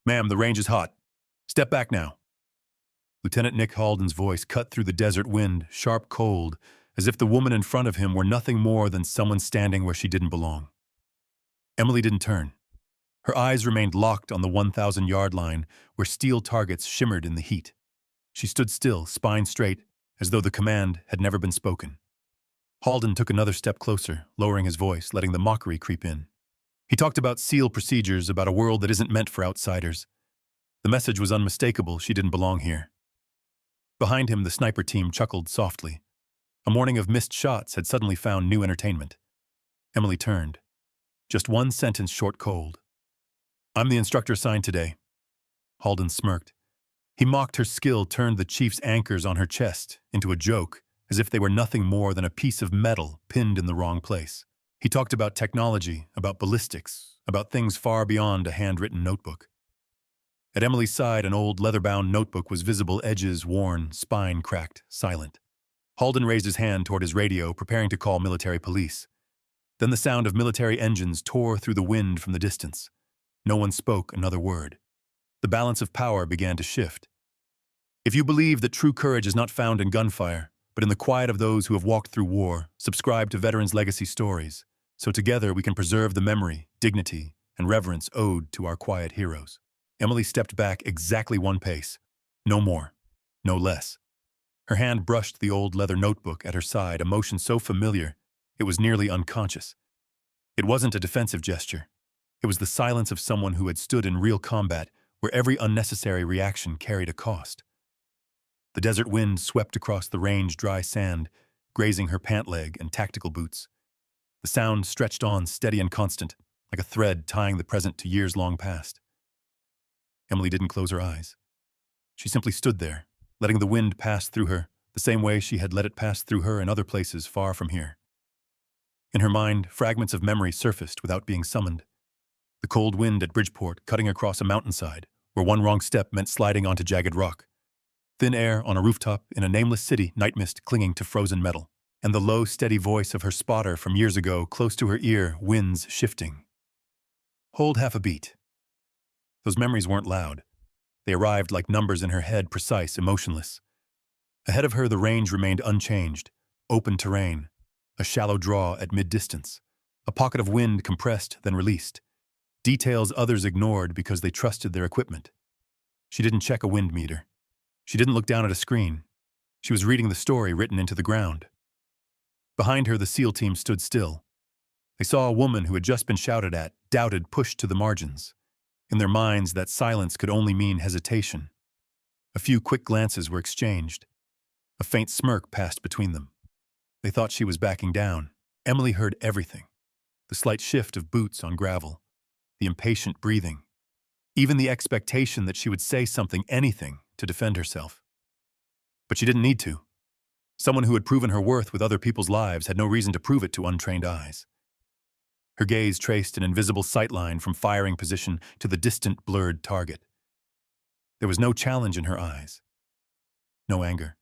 Ma'am, the range is hot. Step back now. Lieutenant Nick Halden's voice cut through the desert wind, sharp cold, as if the woman in front of him were nothing more than someone standing where she didn't belong. Emily didn't turn. Her eyes remained locked on the 1,000-yard line where steel targets shimmered in the heat. She stood still, spine straight, as though the command had never been spoken. Halden took another step closer, lowering his voice, letting the mockery creep in. He talked about SEAL procedures, about a world that isn't meant for outsiders. The message was unmistakable. She didn't belong here. Behind him, the sniper team chuckled softly. A morning of missed shots had suddenly found new entertainment. Emily turned. Just one sentence short cold. I'm the instructor assigned today. Halden smirked. He mocked her skill, turned the chief's anchors on her chest into a joke, as if they were nothing more than a piece of metal pinned in the wrong place. He talked about technology, about ballistics, about things far beyond a handwritten notebook. At Emily's side, an old leather-bound notebook was visible, edges worn, spine cracked, silent. Halden raised his hand toward his radio, preparing to call military police. Then the sound of military engines tore through the wind from the distance. No one spoke another word. The balance of power began to shift. If you believe that true courage is not found in gunfire, but in the quiet of those who have walked through war, subscribe to veterans' legacy stories, so together we can preserve the memory, dignity, and reverence owed to our quiet heroes. Emily stepped back exactly one pace. No more. No less. Her hand brushed the old leather notebook at her side, a motion so familiar it was nearly unconscious. It wasn't a defensive gesture. It was the silence of someone who had stood in real combat where every unnecessary reaction carried a cost. The desert wind swept across the range dry sand, grazing her pant leg and tactical boots. The sound stretched on, steady and constant, like a thread tying the present to years long past. Emily didn't close her eyes. She simply stood there, letting the wind pass through her, the same way she had let it pass through her in other places far from here. In her mind, fragments of memory surfaced without being summoned. The cold wind at Bridgeport cutting across a mountainside, where one wrong step meant sliding onto jagged rock. Thin air on a rooftop in a nameless city, night mist clinging to frozen metal. And the low, steady voice of her spotter from years ago, close to her ear, winds shifting. Hold half a beat. Those memories weren't loud. They arrived like numbers in her head, precise, emotionless. Ahead of her, the range remained unchanged. Open terrain. A shallow draw at mid-distance. A pocket of wind compressed, then released. Details others ignored because they trusted their equipment. She didn't check a wind meter. She didn't look down at a screen. She was reading the story written into the ground. Behind her, the SEAL team stood still. They saw a woman who had just been shouted at, doubted, pushed to the margins. In their minds, that silence could only mean hesitation. A few quick glances were exchanged. A faint smirk passed between them. They thought she was backing down. Emily heard everything. The slight shift of boots on gravel. The impatient breathing. Even the expectation that she would say something, anything, to defend herself. But she didn't need to. Someone who had proven her worth with other people's lives had no reason to prove it to untrained eyes. Her gaze traced an invisible sightline from firing position to the distant, blurred target. There was no challenge in her eyes. No anger.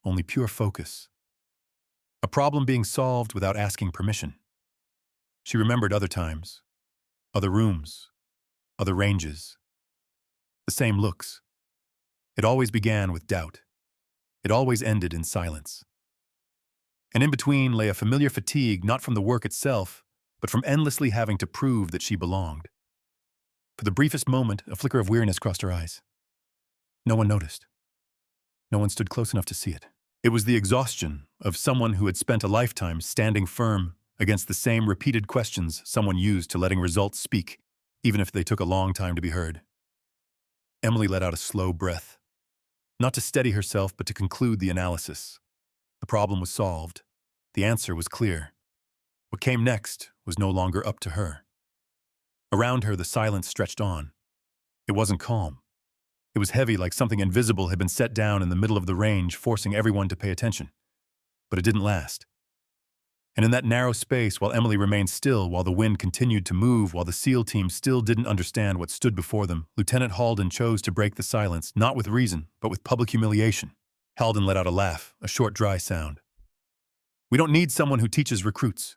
Only pure focus. A problem being solved without asking permission. She remembered other times. Other rooms. Other ranges. The same looks. It always began with doubt. It always ended in silence. And in between lay a familiar fatigue, not from the work itself, but from endlessly having to prove that she belonged. For the briefest moment, a flicker of weariness crossed her eyes. No one noticed. No one stood close enough to see it. It was the exhaustion of someone who had spent a lifetime standing firm against the same repeated questions someone used to letting results speak, even if they took a long time to be heard. Emily let out a slow breath. Not to steady herself, but to conclude the analysis. The problem was solved. The answer was clear. What came next was no longer up to her. Around her, the silence stretched on. It wasn't calm. It was heavy, like something invisible had been set down in the middle of the range, forcing everyone to pay attention. But it didn't last. And in that narrow space, while Emily remained still, while the wind continued to move, while the SEAL team still didn't understand what stood before them, Lieutenant Halden chose to break the silence, not with reason, but with public humiliation. Halden let out a laugh, a short, dry sound. We don't need someone who teaches recruits.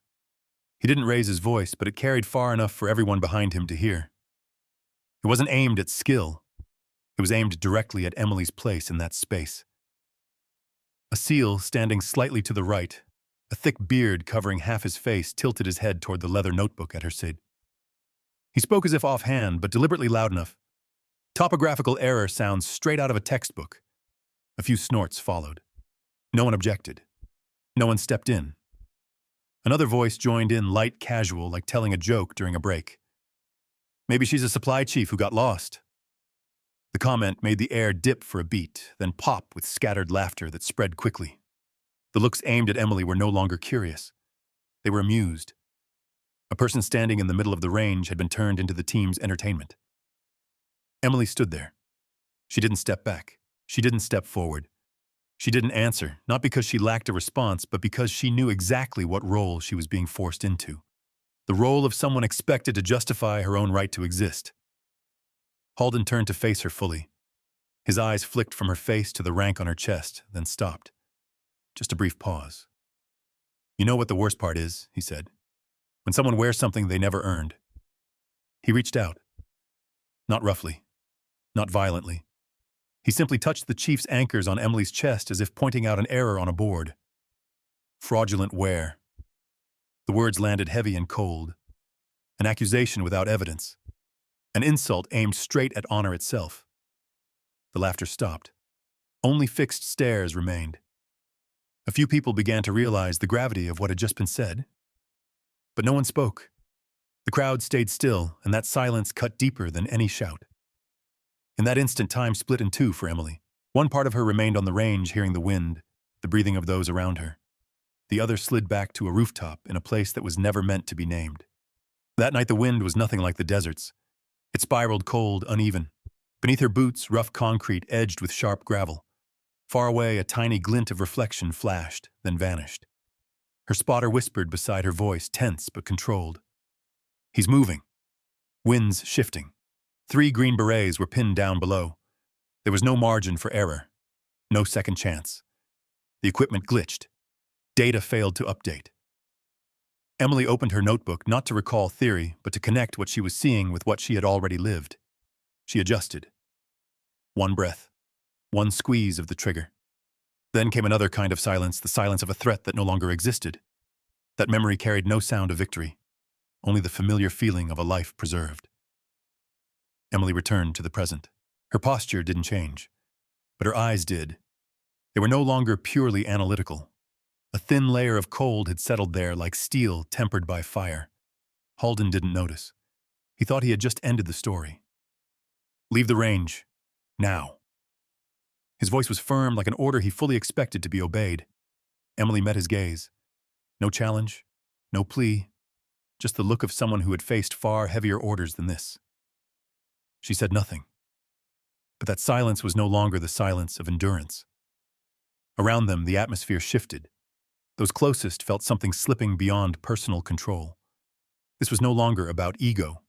He didn't raise his voice, but it carried far enough for everyone behind him to hear. It wasn't aimed at skill. It was aimed directly at Emily's place in that space. A SEAL standing slightly to the right, a thick beard covering half his face, tilted his head toward the leather notebook at her side. He spoke as if offhand, but deliberately loud enough. Topographical error sounds straight out of a textbook. A few snorts followed. No one objected. No one stepped in. Another voice joined in, light, casual, like telling a joke during a break. Maybe she's a supply chief who got lost. The comment made the air dip for a beat, then pop with scattered laughter that spread quickly. The looks aimed at Emily were no longer curious. They were amused. A person standing in the middle of the range had been turned into the team's entertainment. Emily stood there. She didn't step back. She didn't step forward. She didn't answer, not because she lacked a response, but because she knew exactly what role she was being forced into. The role of someone expected to justify her own right to exist. Halden turned to face her fully. His eyes flicked from her face to the rank on her chest, then stopped. Just a brief pause. "You know what the worst part is," he said. "When someone wears something they never earned." He reached out. Not roughly. Not violently. He simply touched the chief's anchors on Emily's chest as if pointing out an error on a board. Fraudulent wear. The words landed heavy and cold. An accusation without evidence. An insult aimed straight at honor itself. The laughter stopped. Only fixed stares remained. A few people began to realize the gravity of what had just been said. But no one spoke. The crowd stayed still, and that silence cut deeper than any shout. In that instant, time split in two for Emily. One part of her remained on the range, hearing the wind, the breathing of those around her. The other slid back to a rooftop in a place that was never meant to be named. That night the wind was nothing like the desert's. It spiraled cold, uneven. Beneath her boots, rough concrete edged with sharp gravel. Far away, a tiny glint of reflection flashed, then vanished. Her spotter whispered beside her voice, tense but controlled. "He's moving." Winds shifting. 3 green berets were pinned down below. There was no margin for error. No second chance. The equipment glitched. Data failed to update. Emily opened her notebook not to recall theory, but to connect what she was seeing with what she had already lived. She adjusted. One breath. One squeeze of the trigger. Then came another kind of silence, the silence of a threat that no longer existed. That memory carried no sound of victory, only the familiar feeling of a life preserved. Emily returned to the present. Her posture didn't change, but her eyes did. They were no longer purely analytical. A thin layer of cold had settled there like steel tempered by fire. Halden didn't notice. He thought he had just ended the story. "Leave the range. Now." His voice was firm, like an order he fully expected to be obeyed. Emily met his gaze. No challenge, no plea, just the look of someone who had faced far heavier orders than this. She said nothing. But that silence was no longer the silence of endurance. Around them, the atmosphere shifted. Those closest felt something slipping beyond personal control. This was no longer about ego.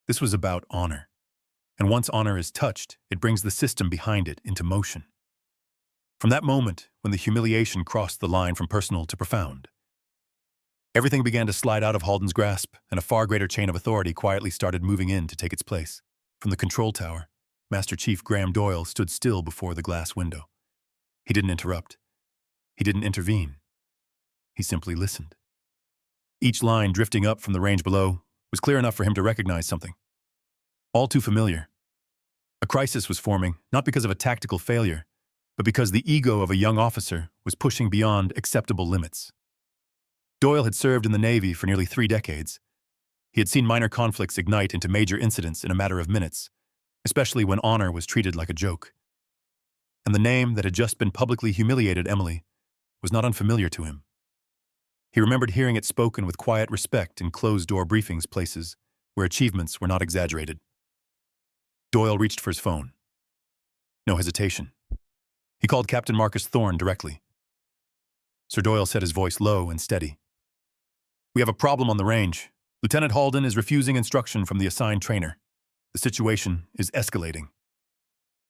This was about honor. And once honor is touched, it brings the system behind it into motion. From that moment, when the humiliation crossed the line from personal to profound, everything began to slide out of Halden's grasp, and a far greater chain of authority quietly started moving in to take its place. From the control tower, Master Chief Graham Doyle stood still before the glass window. He didn't interrupt. He didn't intervene. He simply listened. Each line drifting up from the range below was clear enough for him to recognize something. All too familiar. A crisis was forming, not because of a tactical failure, but because the ego of a young officer was pushing beyond acceptable limits. Doyle had served in the Navy for nearly 3 decades. He had seen minor conflicts ignite into major incidents in a matter of minutes, especially when honor was treated like a joke. And the name that had just been publicly humiliated Emily was not unfamiliar to him. He remembered hearing it spoken with quiet respect in closed-door briefings places where achievements were not exaggerated. Doyle reached for his phone. No hesitation. He called Captain Marcus Thorne directly. Sir Doyle said, his voice low and steady. "We have a problem on the range. Lieutenant Halden is refusing instruction from the assigned trainer. The situation is escalating."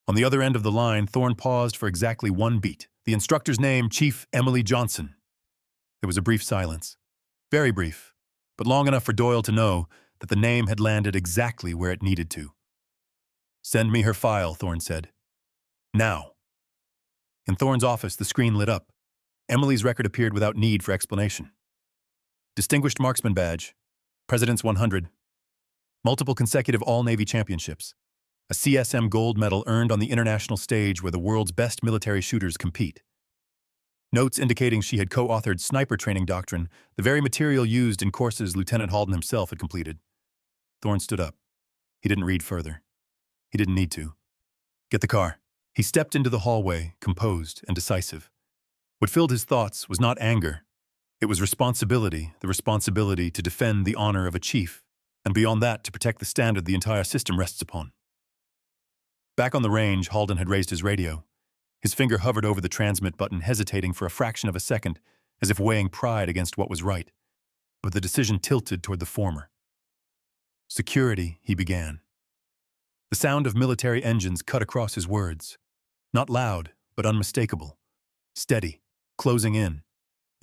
On the other end of the line, Thorne paused for exactly 1 beat. The instructor's name, Chief Emily Johnson. There was a brief silence. Very brief, but long enough for Doyle to know that the name had landed exactly where it needed to. Send me her file, Thorne said. Now. In Thorne's office, the screen lit up. Emily's record appeared without need for explanation. Distinguished Marksman Badge, President's 100, multiple consecutive All-Navy championships, a CSM gold medal earned on the international stage where the world's best military shooters compete. Notes indicating she had co-authored Sniper Training Doctrine, the very material used in courses Lieutenant Halden himself had completed. Thorne stood up. He didn't read further. He didn't need to. Get the car. He stepped into the hallway, composed and decisive. What filled his thoughts was not anger. It was responsibility, the responsibility to defend the honor of a chief, and beyond that, to protect the standard the entire system rests upon. Back on the range, Halden had raised his radio. His finger hovered over the transmit button, hesitating for a fraction of a second, as if weighing pride against what was right. But the decision tilted toward the former. Security, he began. The sound of military engines cut across his words. Not loud, but unmistakable. Steady, closing in.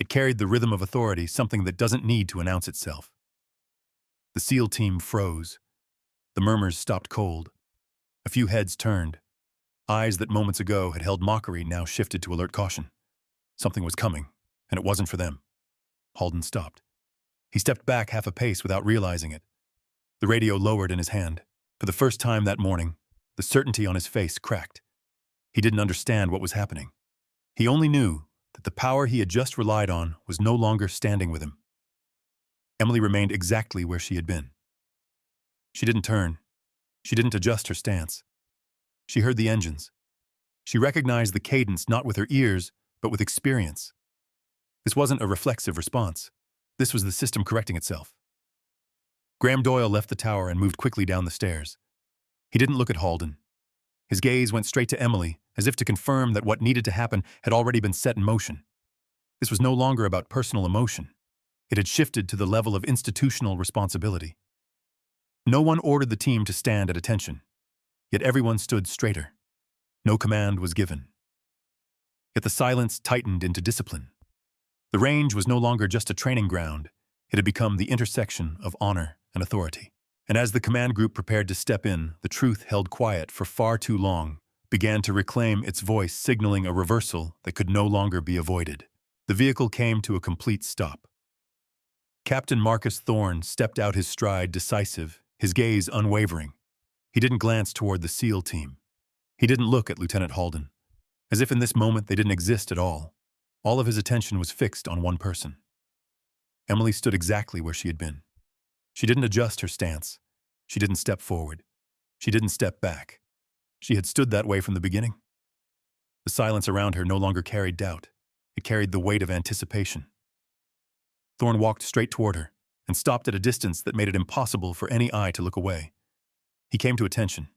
It carried the rhythm of authority, something that doesn't need to announce itself. The SEAL team froze. The murmurs stopped cold. A few heads turned. Eyes that moments ago had held mockery now shifted to alert caution. Something was coming, and it wasn't for them. Halden stopped. He stepped back half a pace without realizing it. The radio lowered in his hand. For the first time that morning, the certainty on his face cracked. He didn't understand what was happening. He only knew that the power he had just relied on was no longer standing with him. Emily remained exactly where she had been. She didn't turn. She didn't adjust her stance. She heard the engines. She recognized the cadence not with her ears, but with experience. This wasn't a reflexive response. This was the system correcting itself. Graham Doyle left the tower and moved quickly down the stairs. He didn't look at Halden. His gaze went straight to Emily, as if to confirm that what needed to happen had already been set in motion. This was no longer about personal emotion. It had shifted to the level of institutional responsibility. No one ordered the team to stand at attention, yet everyone stood straighter. No command was given. Yet the silence tightened into discipline. The range was no longer just a training ground. It had become the intersection of honor and authority. And as the command group prepared to step in, the truth held quiet for far too long began to reclaim its voice, signaling a reversal that could no longer be avoided. The vehicle came to a complete stop. Captain Marcus Thorne stepped out his stride, decisive, his gaze unwavering. He didn't glance toward the SEAL team. He didn't look at Lieutenant Halden, as if in this moment they didn't exist at all. All of his attention was fixed on one person. Emily stood exactly where she had been. She didn't adjust her stance. She didn't step forward. She didn't step back. She had stood that way from the beginning. The silence around her no longer carried doubt. It carried the weight of anticipation. Thorne walked straight toward her and stopped at a distance that made it impossible for any eye to look away. He came to attention,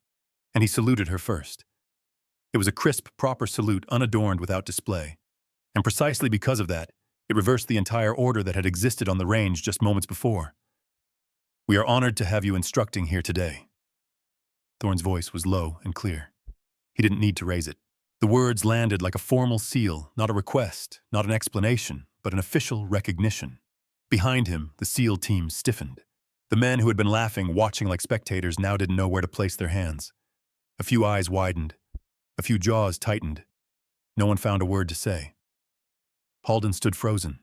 and he saluted her first. It was a crisp, proper salute, unadorned without display. And precisely because of that, it reversed the entire order that had existed on the range just moments before. "We are honored to have you instructing here today." Thorne's voice was low and clear. He didn't need to raise it. The words landed like a formal seal, not a request, not an explanation, but an official recognition. Behind him, the SEAL team stiffened. The men who had been laughing, watching like spectators, now didn't know where to place their hands. A few eyes widened. A few jaws tightened. No one found a word to say. Halden stood frozen.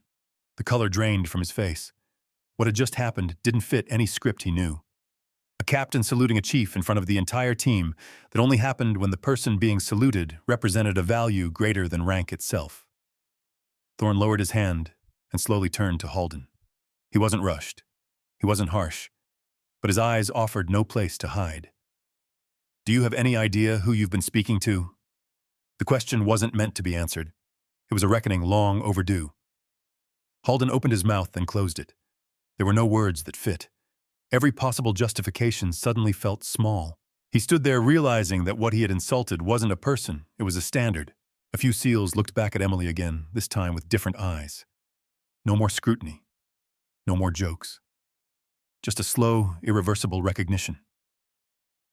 The color drained from his face. What had just happened didn't fit any script he knew. A captain saluting a chief in front of the entire team that only happened when the person being saluted represented a value greater than rank itself. Thorne lowered his hand and slowly turned to Halden. He wasn't rushed. He wasn't harsh. But his eyes offered no place to hide. "Do you have any idea who you've been speaking to?" The question wasn't meant to be answered. It was a reckoning long overdue. Halden opened his mouth and closed it. There were no words that fit. Every possible justification suddenly felt small. He stood there realizing that what he had insulted wasn't a person, it was a standard. A few SEALs looked back at Emily again, this time with different eyes. No more scrutiny. No more jokes. Just a slow, irreversible recognition.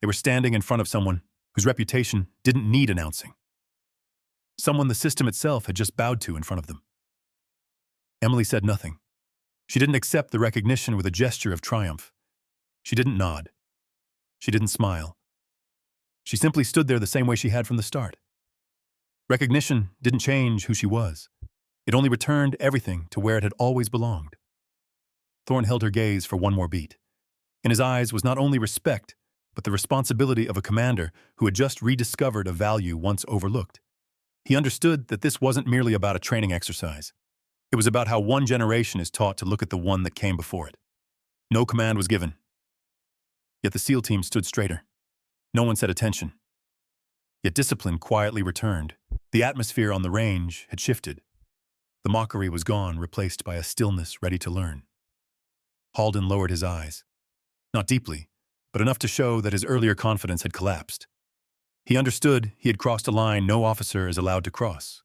They were standing in front of someone whose reputation didn't need announcing. Someone the system itself had just bowed to in front of them. Emily said nothing. She didn't accept the recognition with a gesture of triumph. She didn't nod. She didn't smile. She simply stood there the same way she had from the start. Recognition didn't change who she was. It only returned everything to where it had always belonged. Thorne held her gaze for one more beat. In his eyes was not only respect, but the responsibility of a commander who had just rediscovered a value once overlooked. He understood that this wasn't merely about a training exercise. It was about how one generation is taught to look at the one that came before it. No command was given. Yet the SEAL team stood straighter. No one said attention. Yet discipline quietly returned. The atmosphere on the range had shifted. The mockery was gone, replaced by a stillness ready to learn. Halden lowered his eyes. Not deeply, but enough to show that his earlier confidence had collapsed. He understood he had crossed a line no officer is allowed to cross.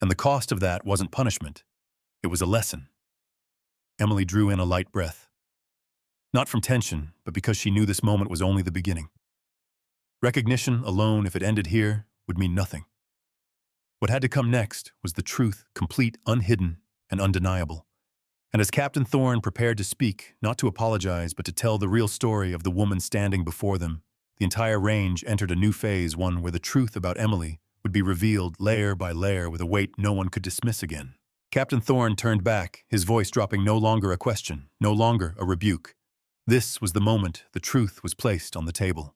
And the cost of that wasn't punishment. It was a lesson. Emily drew in a light breath. Not from tension, but because she knew this moment was only the beginning. Recognition alone, if it ended here, would mean nothing. What had to come next was the truth, complete, unhidden, and undeniable. And as Captain Thorne prepared to speak, not to apologize, but to tell the real story of the woman standing before them, the entire range entered a new phase, one where the truth about Emily would be revealed layer by layer with a weight no one could dismiss again. Captain Thorne turned back, his voice dropping no longer a question, no longer a rebuke. This was the moment the truth was placed on the table.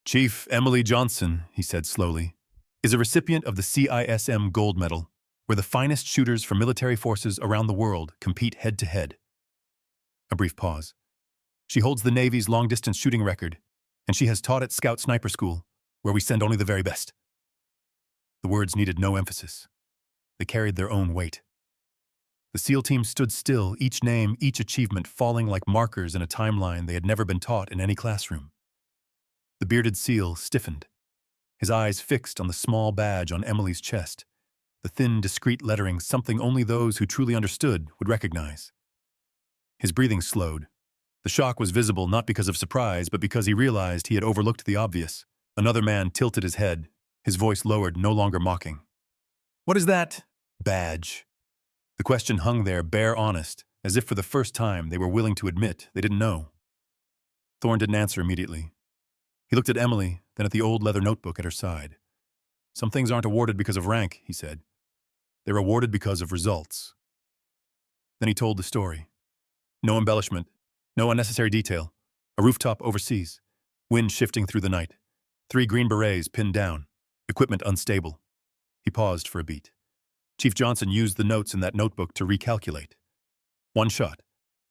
Chief Emily Johnson, he said slowly, is a recipient of the CISM Gold Medal, where the finest shooters from military forces around the world compete head-to-head. A brief pause. She holds the Navy's long-distance shooting record, and she has taught at Scout Sniper School, where we send only the very best. The words needed no emphasis. They carried their own weight. The SEAL team stood still, each name, each achievement falling like markers in a timeline they had never been taught in any classroom. The bearded SEAL stiffened, his eyes fixed on the small badge on Emily's chest, the thin, discreet lettering, something only those who truly understood would recognize. His breathing slowed. The shock was visible not because of surprise, but because he realized he had overlooked the obvious. Another man tilted his head, his voice lowered, no longer mocking. "What is that badge?" The question hung there, bare honest, as if for the first time they were willing to admit they didn't know. Thorne didn't answer immediately. He looked at Emily, then at the old leather notebook at her side. "Some things aren't awarded because of rank," he said. "They're awarded because of results." Then he told the story. No embellishment, no unnecessary detail. A rooftop overseas, wind shifting through the night, 3 Green Berets pinned down, equipment unstable. He paused for a beat. Chief Johnson used the notes in that notebook to recalculate. One shot.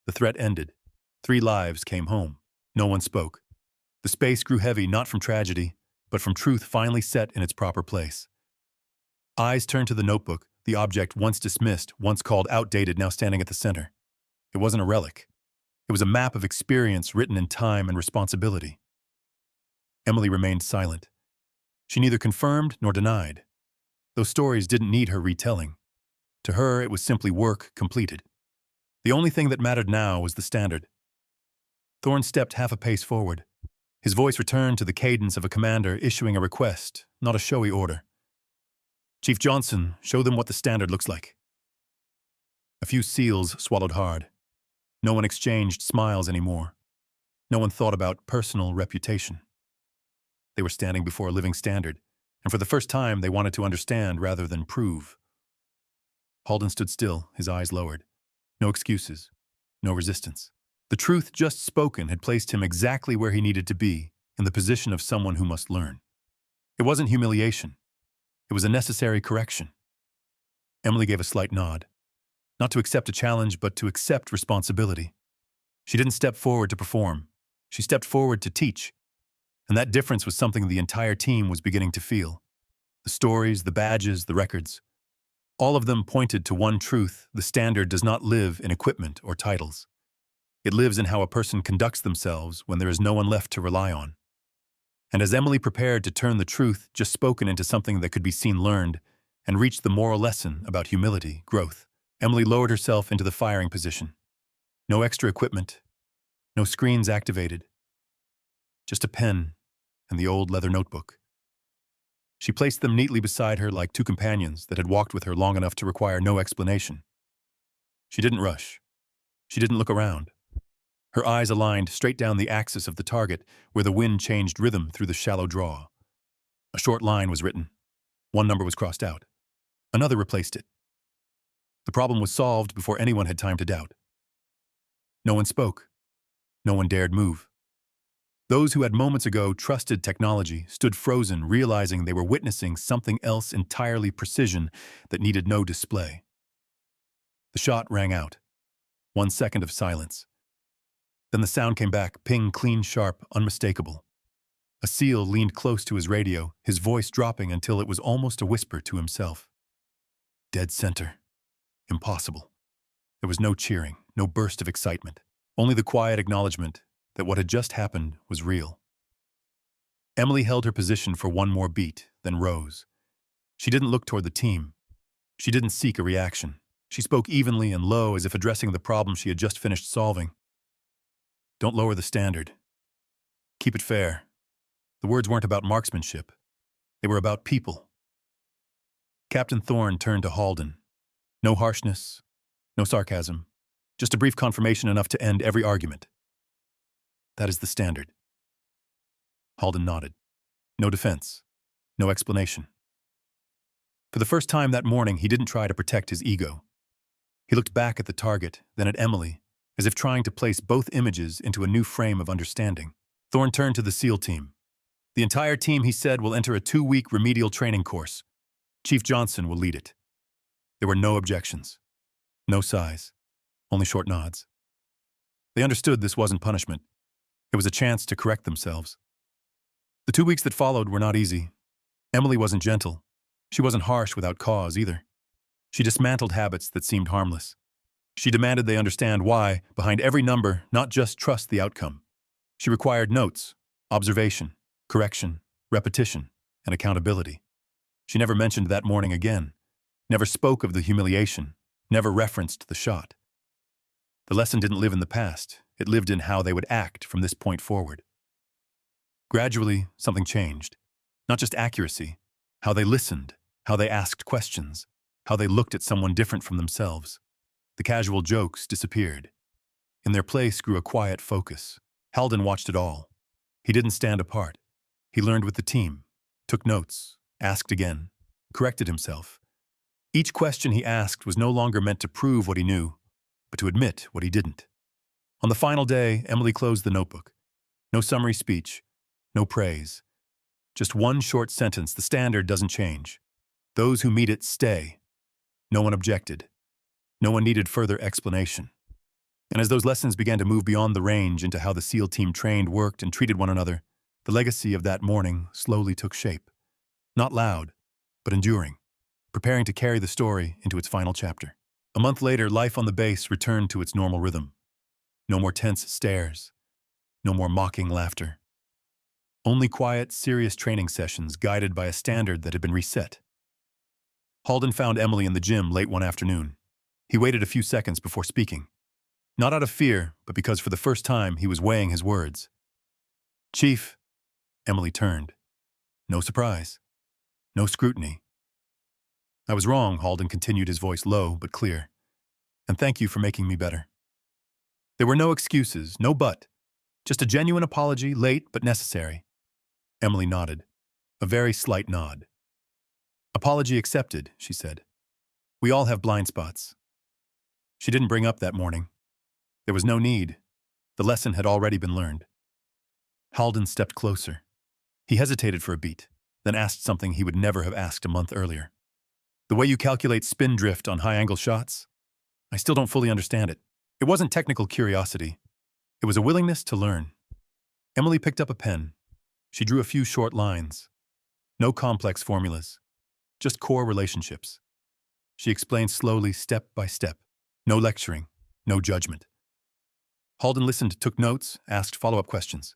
The threat ended. 3 lives came home. No one spoke. The space grew heavy not from tragedy, but from truth finally set in its proper place. Eyes turned to the notebook, the object once dismissed, once called outdated, now standing at the center. It wasn't a relic. It was a map of experience written in time and responsibility. Emily remained silent. She neither confirmed nor denied. Those stories didn't need her retelling. To her, it was simply work completed. The only thing that mattered now was the standard. Thorne stepped half a pace forward. His voice returned to the cadence of a commander issuing a request, not a showy order. "Chief Johnson, show them what the standard looks like." A few SEALs swallowed hard. No one exchanged smiles anymore. No one thought about personal reputation. They were standing before a living standard, and for the first time they wanted to understand rather than prove. Halden stood still, his eyes lowered. No excuses, no resistance. The truth just spoken had placed him exactly where he needed to be, in the position of someone who must learn. It wasn't humiliation. It was a necessary correction. Emily gave a slight nod. Not to accept a challenge, but to accept responsibility. She didn't step forward to perform. She stepped forward to teach. And that difference was something the entire team was beginning to feel. The stories, the badges, the records. All of them pointed to one truth: the standard does not live in equipment or titles. It lives in how a person conducts themselves when there is no one left to rely on. And as Emily prepared to turn the truth just spoken into something that could be seen learned, and reach the moral lesson about humility, growth, Emily lowered herself into the firing position. No extra equipment, no screens activated. Just a pen and the old leather notebook. She placed them neatly beside her like 2 companions that had walked with her long enough to require no explanation. She didn't rush. She didn't look around. Her eyes aligned straight down the axis of the target, where the wind changed rhythm through the shallow draw. A short line was written. One number was crossed out. Another replaced it. The problem was solved before anyone had time to doubt. No one spoke. No one dared move. Those who had moments ago trusted technology stood frozen, realizing they were witnessing something else entirely precision that needed no display. The shot rang out. 1 second of silence. Then the sound came back, ping, clean, sharp, unmistakable. A SEAL leaned close to his radio, his voice dropping until it was almost a whisper to himself. Dead center. Impossible. There was no cheering, no burst of excitement, only the quiet acknowledgement that what had just happened was real. Emily held her position for one more beat, then rose. She didn't look toward the team. She didn't seek a reaction. She spoke evenly and low, as if addressing the problem she had just finished solving. Don't lower the standard. Keep it fair. The words weren't about marksmanship. They were about people. Captain Thorne turned to Halden. No harshness, no sarcasm, just a brief confirmation enough to end every argument. That is the standard. Halden nodded. No defense. No explanation. For the first time that morning, he didn't try to protect his ego. He looked back at the target, then at Emily, as if trying to place both images into a new frame of understanding. Thorne turned to the SEAL team. The entire team, he said, will enter a 2-week remedial training course. Chief Johnson will lead it. There were no objections. No sighs. Only short nods. They understood this wasn't punishment. It was a chance to correct themselves. The 2 weeks that followed were not easy. Emily wasn't gentle. She wasn't harsh without cause either. She dismantled habits that seemed harmless. She demanded they understand why, behind every number, not just trust the outcome. She required notes, observation, correction, repetition, and accountability. She never mentioned that morning again, never spoke of the humiliation, never referenced the shot. The lesson didn't live in the past. It lived in how they would act from this point forward. Gradually, something changed. Not just accuracy, how they listened, how they asked questions, how they looked at someone different from themselves. The casual jokes disappeared. In their place grew a quiet focus. Halden watched it all. He didn't stand apart. He learned with the team, took notes, asked again, corrected himself. Each question he asked was no longer meant to prove what he knew, but to admit what he didn't. On the final day, Emily closed the notebook. No summary speech, no praise. Just one short sentence: the standard doesn't change. Those who meet it stay. No one objected. No one needed further explanation. And as those lessons began to move beyond the range into how the SEAL team trained, worked, and treated one another, the legacy of that morning slowly took shape. Not loud, but enduring, preparing to carry the story into its final chapter. A month later, life on the base returned to its normal rhythm. No more tense stares. No more mocking laughter. Only quiet, serious training sessions guided by a standard that had been reset. Halden found Emily in the gym late one afternoon. He waited a few seconds before speaking. Not out of fear, but because for the first time he was weighing his words. "Chief," Emily turned. No surprise. No scrutiny. "I was wrong," Halden continued, his voice low but clear. "And thank you for making me better." There were no excuses, no but. Just a genuine apology, late but necessary. Emily nodded. A very slight nod. "Apology accepted," she said. "We all have blind spots." She didn't bring up that morning. There was no need. The lesson had already been learned. Halden stepped closer. He hesitated for a beat, then asked something he would never have asked a month earlier. "The way you calculate spin drift on high-angle shots? I still don't fully understand it." It wasn't technical curiosity. It was a willingness to learn. Emily picked up a pen. She drew a few short lines. No complex formulas, just core relationships. She explained slowly, step by step. No lecturing, no judgment. Halden listened, took notes, asked follow-up questions.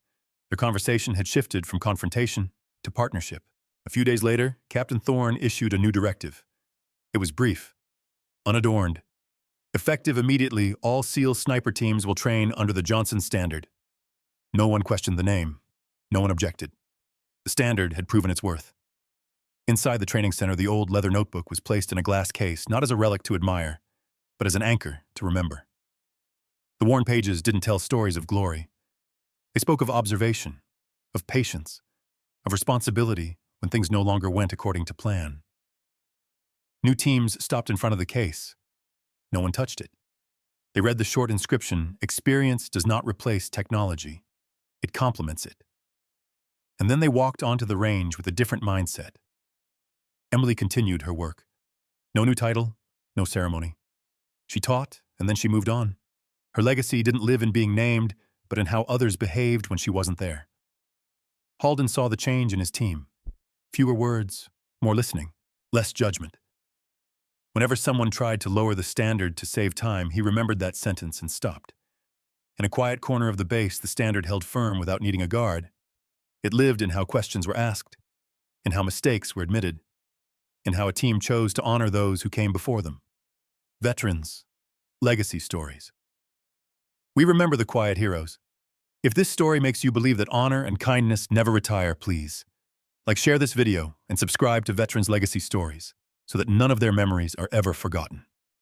Their conversation had shifted from confrontation to partnership. A few days later, Captain Thorne issued a new directive. It was brief, unadorned. Effective immediately, all SEAL sniper teams will train under the Johnson Standard. No one questioned the name. No one objected. The standard had proven its worth. Inside the training center, the old leather notebook was placed in a glass case, not as a relic to admire, but as an anchor to remember. The worn pages didn't tell stories of glory. They spoke of observation, of patience, of responsibility when things no longer went according to plan. New teams stopped in front of the case. No one touched it. They read the short inscription, "Experience does not replace technology. It complements it." And then they walked onto the range with a different mindset. Emily continued her work. No new title, no ceremony. She taught, and then she moved on. Her legacy didn't live in being named, but in how others behaved when she wasn't there. Halden saw the change in his team. Fewer words, more listening, less judgment. Whenever someone tried to lower the standard to save time, he remembered that sentence and stopped. In a quiet corner of the base, the standard held firm without needing a guard. It lived in how questions were asked, in how mistakes were admitted, in how a team chose to honor those who came before them. Veterans, legacy stories. We remember the quiet heroes. If this story makes you believe that honor and kindness never retire, please share this video and subscribe to Veterans Legacy Stories so that none of their memories are ever forgotten.